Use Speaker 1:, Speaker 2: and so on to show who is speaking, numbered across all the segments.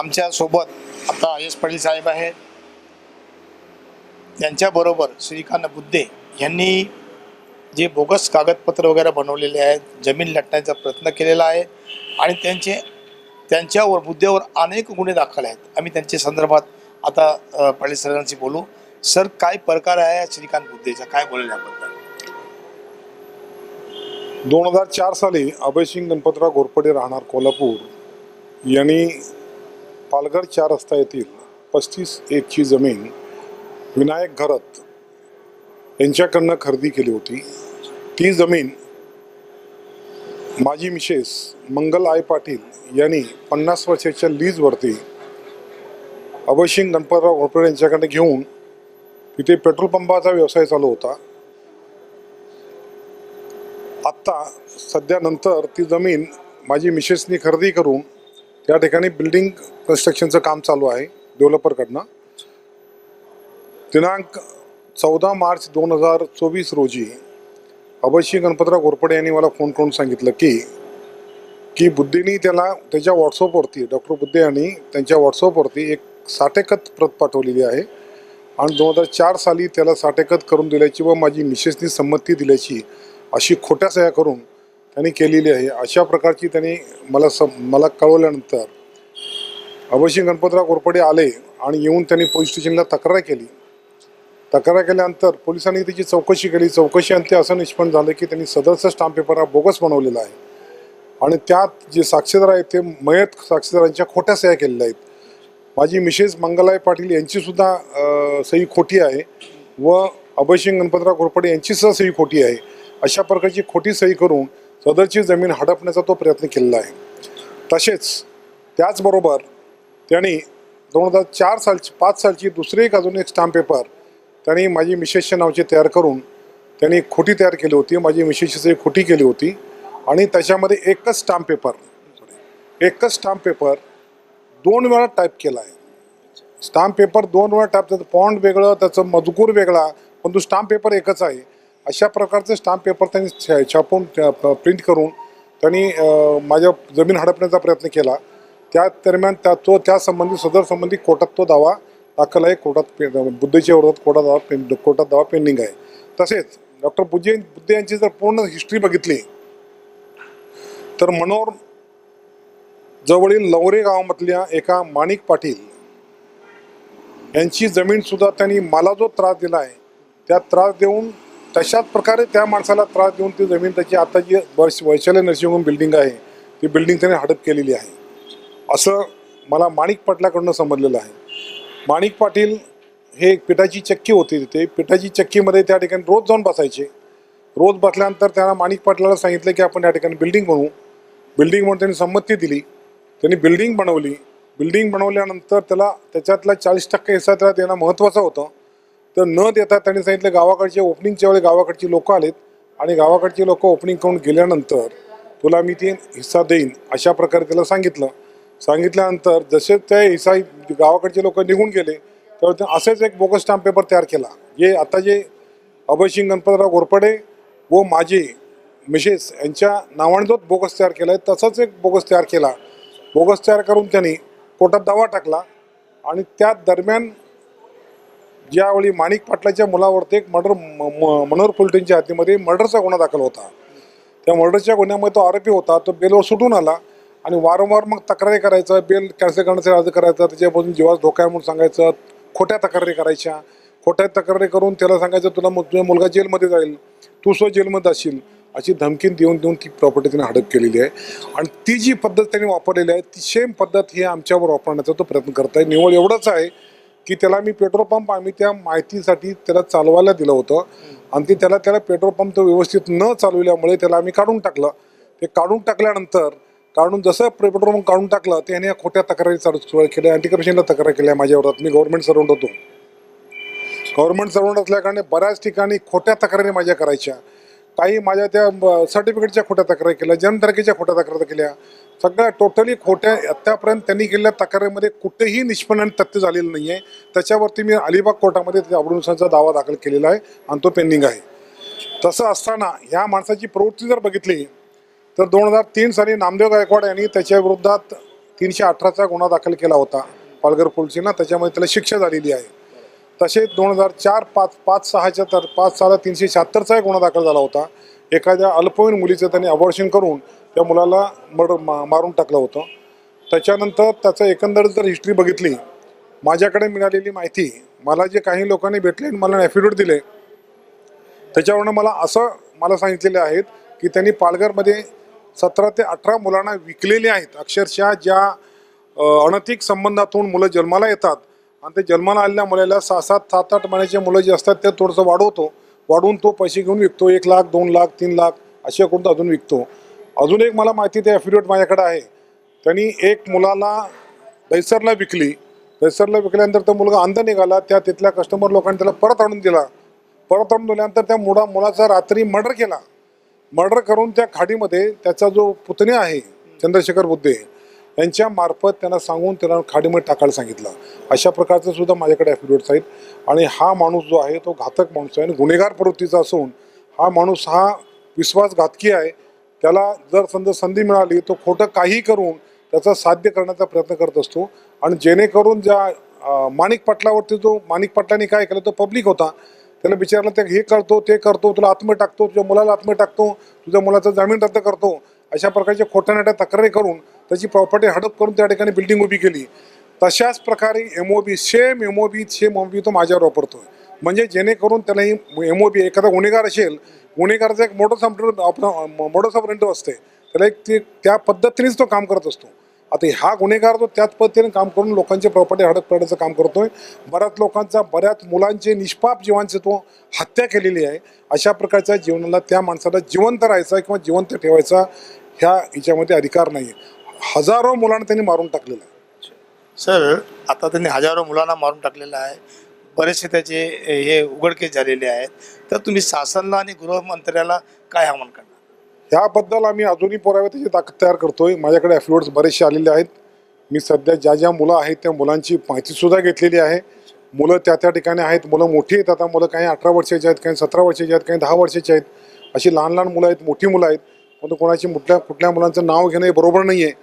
Speaker 1: आमच्यासोबत आता एस पाटील साहेब आहेत, त्यांच्याबरोबर श्रीकांत बुद्धे यांनी जे बोगस कागदपत्र वगैरे बनवलेले आहेत, जमीन लटण्याचा प्रयत्न केलेला आहे आणि त्यांच्यावर बुद्धेवर अनेक गुन्हे दाखल आहेत. आम्ही त्यांच्या संदर्भात आता पाटील सरांशी बोलू. सर, काय प्रकार आहे श्रीकांत बुद्धेचा, काय बोलेल याबद्दल?
Speaker 2: 2004 साली अभयसिंग गणपतराव घोरपडे राहणार कोल्हापूर यांनी पालघर 4 रस्ता येथील 35 एकची जमीन विनायक घरत यांच्याकडनं खरेदी केली होती. ती जमीन माजी मिसेस मंगल आई पाटील यांनी 50 वर्षाच्या लीजवरती अभयसिंग गणपतराव घोरपडे यांच्याकडे घेऊन तिथे पेट्रोल पंपाचा व्यवसाय चालू होता. आत्ता सध्या नंतर ती जमीन माझी मिसेसनी खरेदी करून त्या ठिकाणी बिल्डिंग कन्स्ट्रक्शनचं काम चालू आहे डेव्हलपरकडनं. दिनांक 14 मार्च 2024 रोजी अभयसिंग गणपतराव घोरपडे यांनी मला फोन करून सांगितलं की बुद्धेनी त्याला त्याच्या व्हॉट्सअपवरती, डॉक्टर बुद्धे यांनी त्यांच्या व्हॉट्सअपवरती एक साठेकत प्रत पाठवलेली आहे आणि 2004 साली त्याला साठेकत करून दिल्याची व माझी मिसेसनी संमती दिल्याची अशी खोट्या सह्या करून त्यांनी केलेली आहे. अशा प्रकारची त्यांनी मला कळवल्यानंतर अभयसिंग गणपतराव घोरपडे आले आणि येऊन त्यांनी पोलीस स्टेशनला तक्रार केली. तक्रार केल्यानंतर पोलिसांनी त्याची चौकशी केली. चौकशी अंती असं निष्पन्न झालं की त्यांनी सदरचा स्टाम्प पेपर हा बोगस बनवलेला आहे आणि त्यात जे साक्षीदार आहेत ते मयत साक्षीदारांच्या खोट्या सह्या केलेल्या आहेत. माझी मिसेस मंगलाई पाटील यांचीसुद्धा सही खोटी आहे व अभयसिंग गणपतराव घोरपडे यांचीसुद्धा सही खोटी आहे. अशा प्रकारची खोटी सही करून सदरची जमीन हडपण्याचा तो प्रयत्न केलेला आहे. तसेच त्याचबरोबर त्यांनी 2004 सालची 5 सालची दुसरी एक अजून एक स्टाम्प पेपर त्यांनी माझी मिसेसच्या नावाची तयार करून त्यांनी खोटी तयार केली होती. माझी मिसेसची सही खोटी केली होती आणि त्याच्यामध्ये एकच स्टाम्प पेपर 2 वेळा टाईप केला आहे. स्टाम्प पेपर 2 वेळा टाईप, त्याचं फॉन्ट वेगळं, त्याचं मजकूर वेगळा, पण तो स्टाम्प पेपर एकच आहे. अशा प्रकारचं स्टाम्प पेपर त्यांनी छापून प्रिंट करून त्यांनी माझ्या जमीन हडपण्याचा प्रयत्न केला. त्या दरम्यान त्यासंबंधी सदर संबंधी कोर्टात तो दावा दाखल आहे. बुद्धेच्या विरोधात कोर्टात दावा पेंडिंग आहे. तसेच डॉक्टर बुद्धे यांची जर पूर्ण हिस्ट्री बघितली तर मनोर जवळील लवरे गावामधल्या एका माणिक पाटील यांची जमीन सुद्धा त्यांनी मला जो त्रास दिला आहे त्या त्रास देऊन तशाच प्रकारे त्या माणसाला त्रास देऊन ती जमीन त्याची आता जी वैशाली नर्सिंग होम बिल्डिंग आहे ती बिल्डिंग त्याने हडप केलेली आहे असं मला माणिक पाटलाकडून समजलेलं आहे. माणिक पाटील हे एक पिठाची चक्की होती. तिथे पिठाची चक्कीमध्ये त्या ठिकाणी रोज जाऊन बसायचे. रोज बसल्यानंतर त्यांना माणिक पाटलाला सांगितलं की आपण या ठिकाणी बिल्डिंग बनवू. बिल्डिंग म्हणून त्यांनी संमती दिली. त्यांनी बिल्डिंग बनवली. बिल्डिंग बनवल्यानंतर त्याच्यातला 40% हिस्सा त्याला देणं महत्त्वाचं होतं. तर न देता त्यांनी सांगितलं गावाकडचे ओपनिंगच्या वेळी गावाकडची लोक आलेत आणि गावाकडची लोक ओपनिंग करून गेल्यानंतर तुला मी ते हिस्सा देईन अशा प्रकारे त्याला सांगितल्यानंतर जसे ते हिस्सा गावाकडचे लोक निघून गेले तेव्हा असेच एक बोगस स्टाम्प पेपर तयार केला. जे अभयसिंग गणपतराव घोरपडे व माझे मिसेस यांच्या नावाने जो बोगस तयार केला आहे तसाच एक बोगस तयार केला. बोगस तयार करून त्यांनी कोर्टात दावा टाकला आणि त्या दरम्यान ज्यावेळी माणिक पाटलाच्या मुलावरती एक मनोहर फुलटेंच्या हद्दीमध्ये मर्डरचा गुन्हा दाखल होता. त्या मर्डरच्या गुन्ह्यामध्ये तो आरोपी होता. तो बेलवर सुटून आला आणि वारंवार मग तक्रारी करायचं, बेल कॅन्सल करण्याचा अर्ज करायचा, त्याच्यापासून जीवास धोका आहे म्हणून सांगायचं, खोट्या तक्रारी करायच्या. खोट्या तक्रारी करून त्याला सांगायचं तुझा मुलगा जेलमध्ये जाईल, तू स्वतः जेलमध्ये असशील अशी धमकी देऊन ती प्रॉपर्टी त्याने हडप केलेली आहे. आणि ती जी पद्धत त्यांनी वापरलेली आहे ती सेम पद्धत ही आमच्यावर वापरण्याचा तो प्रयत्न करत आहे. निवड एवढंच आहे की त्याला मी पेट्रोल पंप आम्ही त्या माहितीसाठी त्याला चालवायला दिलं होतं आणि त्याला पेट्रोल पंप तो व्यवस्थित न चालवल्यामुळे त्याला आम्ही काढून टाकलं. ते काढून टाकल्यानंतर जसं पेट्रोल पंप काढून टाकलं त्याने खोट्या तक्रारी सुरू केल्या. अँटी करप्शनला तक्रार केल्या माझ्यावर. मी गव्हर्नमेंट सर्वंट होतो. गव्हर्नमेंट सर्वंट असल्याकारणे बऱ्याच ठिकाणी खोट्या तक्रारी माझ्या करायच्या. काही माझ्या त्या सर्टिफिकेटच्या खोट्या तक्रारी केल्या, जन्मतारखेच्या खोट्या तक्रारी केल्या. सगळ्या टोटली खोट्या. आत्तापर्यंत त्यांनी केलेल्या तक्रारीमध्ये कुठेही निष्पन्न आणि तथ्य झालेलं नाही आहे. त्याच्यावरती मी अलिबाग कोर्टामध्ये अब्रुनुसारचा दावा दाखल केलेला आहे आणि तो पेंडिंग आहे. तसं असताना ह्या माणसाची प्रवृत्ती जर बघितली तर 2003 साली नामदेव गायकवाड यांनी त्याच्या विरोधात 318चा गुन्हा दाखल केला होता पालघर पोलिसांना, त्याच्यामध्ये त्याला शिक्षा झालेली आहे. तसेच 2004, 5-6च्या तर 5-6ला 376चा गुन्हा दाखल झाला होता. एखाद्या अल्पवयीन मुलीचं त्यांनी अबॉर्शन करून त्या मुलाला मारून टाकलं होतं. त्याच्यानंतर त्याचं एकंदरीत जर हिस्ट्री बघितली, माझ्याकडे मिळालेली माहिती, मला जे काही लोकांनी भेटले मला ॲफिडेविट दिले, त्याच्यावरनं मला सांगितलेले आहेत की त्यांनी पालघरमध्ये 17 ते 18 मुलांना विकलेले आहेत. अक्षरशः ज्या अनैतिक संबंधातून मुलं जन्माला येतात आणि ते जन्माला आलेल्या मुलाला 7-8 महिन्याचे मुलं जे असतात ते थोडंसं वाढवून तो पैसे घेऊन विकतो. 1 लाख, 2 लाख, 3 लाख असे करून तो अजून विकतो. अजून एक मला माहिती, ते ॲफिडेविट माझ्याकडे आहे. त्यांनी एक मुलाला दैसरला विकल्यानंतर तो मुलगा अंध निघाला. तिथल्या कस्टमर लोकांनी त्याला परत आणून दिल्यानंतर त्या मुलाचा रात्री मर्डर करून त्या खाडीमध्ये त्याचा जो पुतण्या आहे चंद्रशेखर बुद्धे यांच्या मार्फत त्यांना सांगून त्याला खाडीमध्ये टाकायला सांगितलं. अशा प्रकारचं सुद्धा माझ्याकडे ॲफिडेविट्स आहेत. आणि हा माणूस जो आहे तो घातक माणूस आहे आणि गुन्हेगार प्रवृत्तीचा असून हा माणूस हा विश्वासघातकी आहे. त्याला जर संधी मिळाली तो खोटं काही करून त्याचं साध्य करण्याचा प्रयत्न करत असतो. आणि जेणेकरून ज्या माणिक पाटलांनी काय केलं, तो पब्लिक होता, त्याला विचारलं ते हे करतो ते करतो, तुला आत्महत्या टाकतो, तुझ्या मुलाला आत्महत्या टाकतो, तुझ्या मुलाचा जामीन रद्द करतो, अशा प्रकारच्या खोट्या तक्रारी करून त्याची प्रॉपर्टी हडप करून त्या ठिकाणी बिल्डिंग उभी केली. तशाच प्रकारे सेम एमओबी तो माझ्यावर वापरतोय. म्हणजे जेणेकरून त्याला ही एमओबी, एखादा गुन्हेगार असेल, गुन्हेगाराचा एक मोडस ऑपरेंडो असते, त्याला त्या पद्धतीनेच तो काम करत असतो. आता हा गुन्हेगार तो त्याच पद्धतीने काम करून लोकांची प्रॉपर्टी हडप करण्याचं काम करतोय. बऱ्याच मुलांचे निष्पाप जीवांची तो हत्या केलेली आहे. अशा प्रकारच्या जीवनाला त्या माणसाला जिवंत राहायचा किंवा जिवंत ठेवायचा ह्याच्यामध्ये अधिकार नाही. हजारो मुलांना त्यांनी मारून टाकलेलं आहे.
Speaker 1: सर, आता त्यांनी हजारो मुलांना मारून टाकलेलं आहे. बरेचसे त्याचे हे उघडकीस झालेले आहेत. तर तुम्ही शासनाला आणि गृहमंत्र्याला काय आव्हान करणार?
Speaker 2: ह्याबद्दल आम्ही अजूनही पुरावे त्याची ताकद तयार करतोय. माझ्याकडे ॲफिडेविट्स बरेचसे आलेले आहेत. मी सध्या ज्या मुलं आहेत त्या मुलांची माहितीसुद्धा घेतलेली आहे. मुलं त्या ठिकाणी आहेत. मुलं मोठी आहेत. आता मुलं काही 18 वर्षाची आहेत, काही 17 वर्षाची आहेत, काही 10 वर्षाची आहेत. अशी लहान मुलं आहेत, मोठी मुलं आहेत. परंतु कोणाची कुठल्या मुलांचं नाव घेणं हे बरोबर नाही आहे.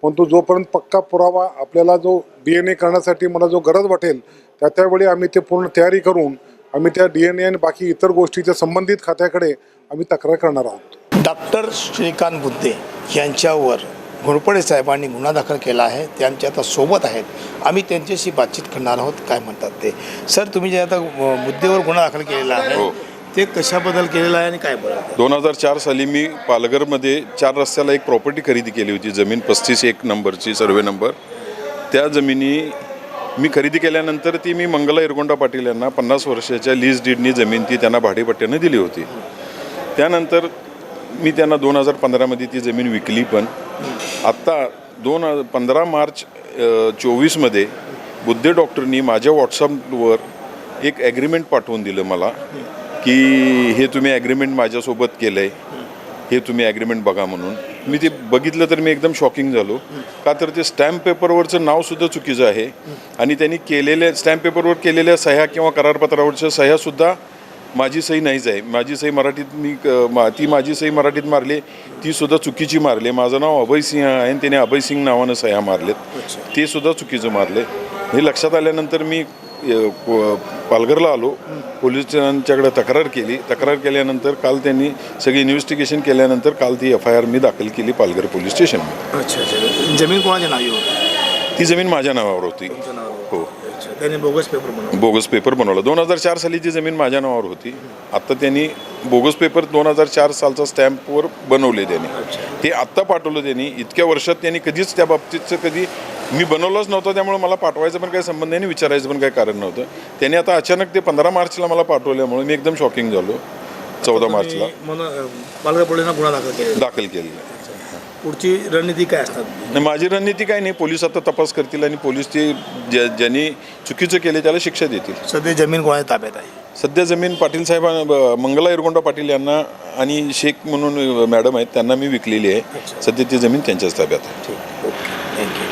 Speaker 2: परंतु जोपर्यंत पक्का पुरावा आपल्याला जो DNA करण्यासाठी मला जो गरज वाटेल त्यावेळी आम्ही ते पूर्ण तयारी करून आम्ही त्या DNA आणि बाकी इतर गोष्टीच्या संबंधित खात्याकडे आम्ही तक्रार करणार आहोत.
Speaker 1: डॉक्टर श्रीकांत बुद्धे यांच्यावर घोरपडे साहेबांनी गुन्हा दाखल केला आहे. ते आमच्या आता सोबत आहेत. आम्ही त्यांच्याशी बातचीत करणार आहोत. काय म्हणतात ते. सर, तुम्ही जे आता बुद्धेवर गुन्हा दाखल केलेला आहे ते कशाबद्दल केलेलं आहे आणि काय बोलत?
Speaker 3: 2004 साली मी पालघरमध्ये 4 रस्त्याला एक प्रॉपर्टी खरेदी केली होती. जमीन 35-1 नंबरची, सर्वे नंबर. त्या जमिनी मी खरेदी केल्यानंतर ती मी मंगला इरगोंडा पाटील यांना 50 वर्षाच्या लीज डीडनी जमीन ती त्यांना भाडेपट्ट्यानं दिली होती. त्यानंतर मी त्यांना 2015मध्ये ती जमीन विकली. पण आत्ता 15 मार्च 24मध्ये बुद्धे डॉक्टरनी माझ्या व्हॉट्सअपवर एक ॲग्रीमेंट पाठवून दिलं मला की हे तुम्ही ॲग्रीमेंट माझ्यासोबत केलं आहे, हे तुम्ही ॲग्रीमेंट बघा म्हणून. मी ते बघितलं तर मी एकदम शॉकिंग झालो. का तर ते स्टॅम्प पेपरवरचं नावसुद्धा चुकीचं आहे आणि त्यांनी केलेल्या स्टॅम्प पेपरवर केलेल्या सह्या किंवा करारपत्रावरच्या सह्यासुद्धा माझी सही नाहीच आहे. माझी सही माझी सही मराठीत मारली, ती सुद्धा चुकीची मारली. माझं नाव अभय सिंह आहे आणि त्याने अभय सिंग नावानं सह्या मारलेत, ते सुद्धा चुकीचं मारले. हे लक्षात आल्यानंतर मी पालघरला आलो, पोलिसांच्याकडे तक्रार केल्यानंतर काल त्यांनी सगळी इन्व्हेस्टिगेशन केल्यानंतर काल ती FIR मी दाखल केली पालघर पोलीस स्टेशनमध्ये.
Speaker 1: अच्छा. जमीन कोणाच्या नावी होती?
Speaker 3: ती जमीन माझ्या नावावर होती. हो.
Speaker 1: त्यांनी बोगस पेपर
Speaker 3: बनवला. 2004 साली ती जमीन माझ्या नावावर होती. आत्ता त्यांनी बोगस पेपर 2004 सालचा स्टॅम्पवर बनवले. त्यांनी ते आत्ता पाठवलं. त्यांनी इतक्या वर्षात त्यांनी कधीच त्या बाबतीतचं कधी मी बनवलंच नव्हतं. त्यामुळे मला पाठवायचं पण काही संबंध नाही, विचारायचं पण काही कारण नव्हतं. त्यांनी आता अचानक ते 15 मार्चला मला पाठवल्यामुळे मी एकदम शॉकिंग झालो. 14 मार्चला
Speaker 1: पालघर पोलिसांना गुन्हा
Speaker 3: दाखल केलेला.
Speaker 1: पुढची रणनीती काय असतात?
Speaker 3: माझी रणनीती काय नाही, पोलीस आता तपास करतील आणि पोलीस ते ज्यांनी चुकीचं केले त्याला शिक्षा देतील.
Speaker 1: सध्या जमीन कोणाच्या ताब्यात आहे?
Speaker 3: सध्या जमीन पाटील साहेबांना, मंगला इरगोंडा पाटील यांना आणि शेख म्हणून मॅडम आहेत त्यांना मी विकलेली आहे. सध्या ती जमीन त्यांच्याच ताब्यात आहे.
Speaker 1: ठीक, ओके, थँक्यू.